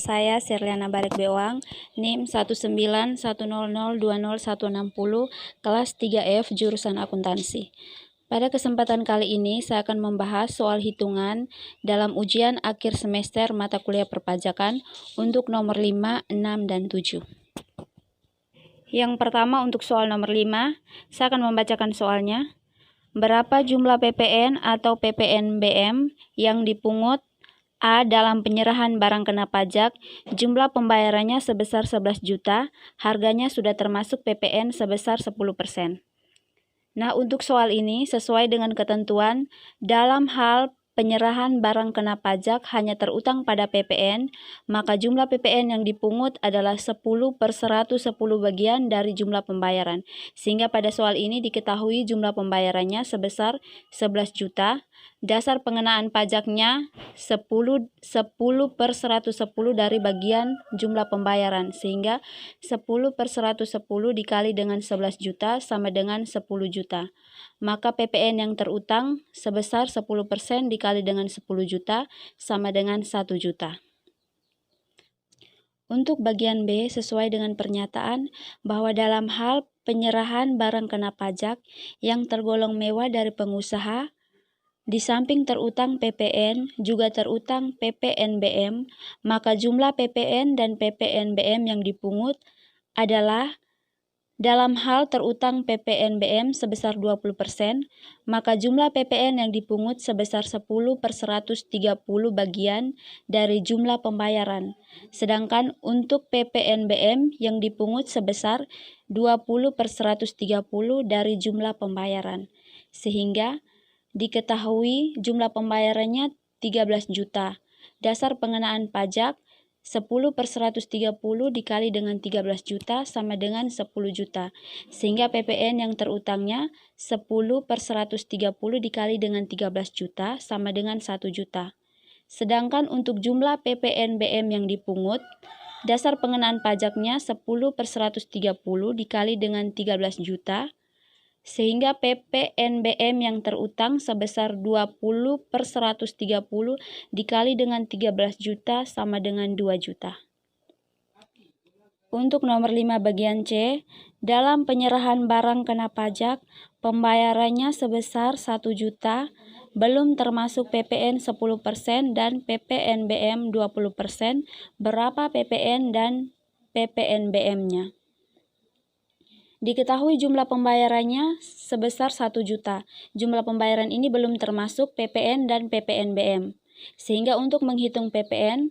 saya Serliana Barik Bewang, NIM 19100201660, kelas 3F jurusan akuntansi. Pada kesempatan kali ini saya akan membahas soal hitungan dalam ujian akhir semester mata kuliah perpajakan untuk nomor 5, 6, dan 7. Yang pertama untuk soal nomor 5, saya akan membacakan soalnya. Berapa jumlah PPN atau PPNBM yang dipungut A. Dalam penyerahan barang kena pajak, jumlah pembayarannya sebesar 11 juta, harganya sudah termasuk PPN sebesar 10%. Nah, untuk soal ini, sesuai dengan ketentuan, dalam hal penyerahan barang kena pajak hanya terutang pada PPN, maka jumlah PPN yang dipungut adalah 10/110 bagian dari jumlah pembayaran. Sehingga pada soal ini diketahui jumlah pembayarannya sebesar 11 juta, dasar pengenaan pajaknya 10/110 dari bagian jumlah pembayaran, sehingga 10/110 dikali dengan 11 juta sama dengan 10 juta. Maka PPN yang terutang sebesar 10% dikali dengan 10 juta sama dengan 1 juta. Untuk bagian B, sesuai dengan pernyataan bahwa dalam hal penyerahan barang kena pajak yang tergolong mewah dari pengusaha, di samping terutang PPN, juga terutang PPNBM, maka jumlah PPN dan PPNBM yang dipungut adalah dalam hal terutang PPNBM sebesar 20%, maka jumlah PPN yang dipungut sebesar 10/130 bagian dari jumlah pembayaran. Sedangkan untuk PPNBM yang dipungut sebesar 20/130 dari jumlah pembayaran. Sehingga diketahui jumlah pembayarannya 13 juta. Dasar pengenaan pajak 10/130 dikali dengan 13 juta sama dengan 10 juta. Sehingga PPN yang terutangnya 10/130 dikali dengan 13 juta sama dengan 1 juta. Sedangkan untuk jumlah PPNBM yang dipungut, dasar pengenaan pajaknya 10/130 dikali dengan 13 juta, sehingga PPNBM yang terutang sebesar 20/130 dikali dengan 13 juta sama dengan 2 juta. Untuk nomor 5 bagian C, dalam penyerahan barang kena pajak, pembayarannya sebesar 1 juta, belum termasuk PPN 10% dan PPNBM 20%, berapa PPN dan PPNBM-nya? Diketahui jumlah pembayarannya sebesar 1 juta. Jumlah pembayaran ini belum termasuk PPN dan PPNBM. Sehingga untuk menghitung PPN,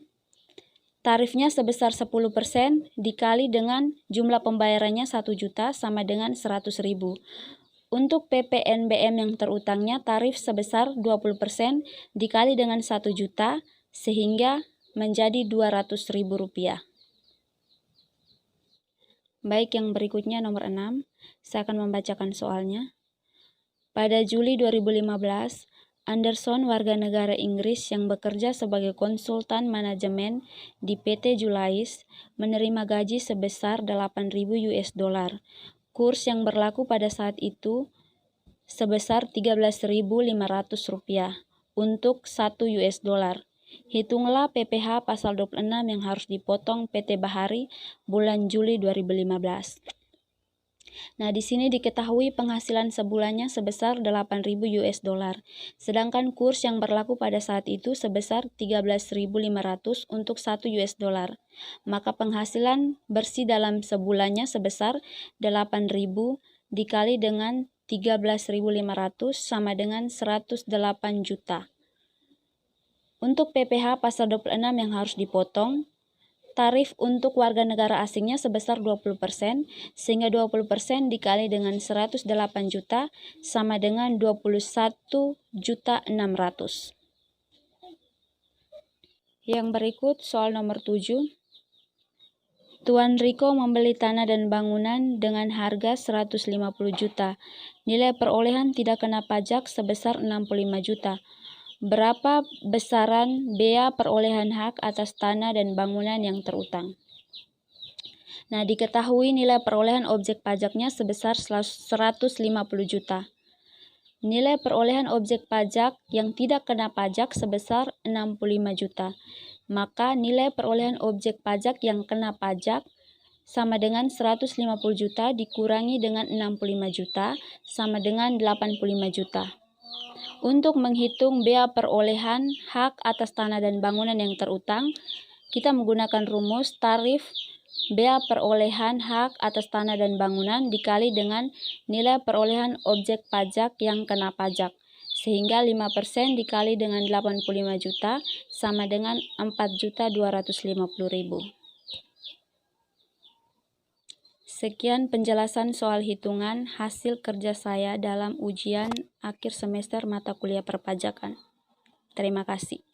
tarifnya sebesar 10% dikali dengan jumlah pembayarannya 1 juta sama dengan 100.000. Untuk PPNBM yang terutangnya tarif sebesar 20% dikali dengan 1 juta sehingga menjadi Rp200.000. Baik, yang berikutnya nomor 6, saya akan membacakan soalnya. Pada Juli 2015, Anderson, warga negara Inggris yang bekerja sebagai konsultan manajemen di PT Julais, menerima gaji sebesar $8.000. Kurs yang berlaku pada saat itu sebesar Rp13.500 untuk $1. Hitunglah PPh pasal 26 yang harus dipotong PT Bahari bulan Juli 2015. Nah, di sini diketahui penghasilan sebulannya sebesar $8.000, sedangkan kurs yang berlaku pada saat itu sebesar Rp13.500 untuk $1. Maka penghasilan bersih dalam sebulannya sebesar 8.000 dikali dengan 13.500 sama dengan 108 juta. Untuk PPh pasal 26 yang harus dipotong, tarif untuk warga negara asingnya sebesar 20%, sehingga 20% dikali dengan 108 juta sama dengan 21.600.000. Yang berikut soal nomor 7. Tuan Riko membeli tanah dan bangunan dengan harga 150 juta. Nilai perolehan tidak kena pajak sebesar 65 juta. Berapa besaran bea perolehan hak atas tanah dan bangunan yang terutang? Nah, diketahui nilai perolehan objek pajaknya sebesar 150 juta. Nilai perolehan objek pajak yang tidak kena pajak sebesar 65 juta. maka nilai perolehan objek pajak yang kena pajak sama dengan 150 juta dikurangi dengan 65 juta sama dengan 85 juta. Untuk menghitung bea perolehan hak atas tanah dan bangunan yang terutang, kita menggunakan rumus tarif bea perolehan hak atas tanah dan bangunan dikali dengan nilai perolehan objek pajak yang kena pajak, sehingga 5% dikali dengan 85 juta sama dengan 4.250.000. Sekian penjelasan soal hitungan hasil kerja saya dalam ujian akhir semester mata kuliah perpajakan. Terima kasih.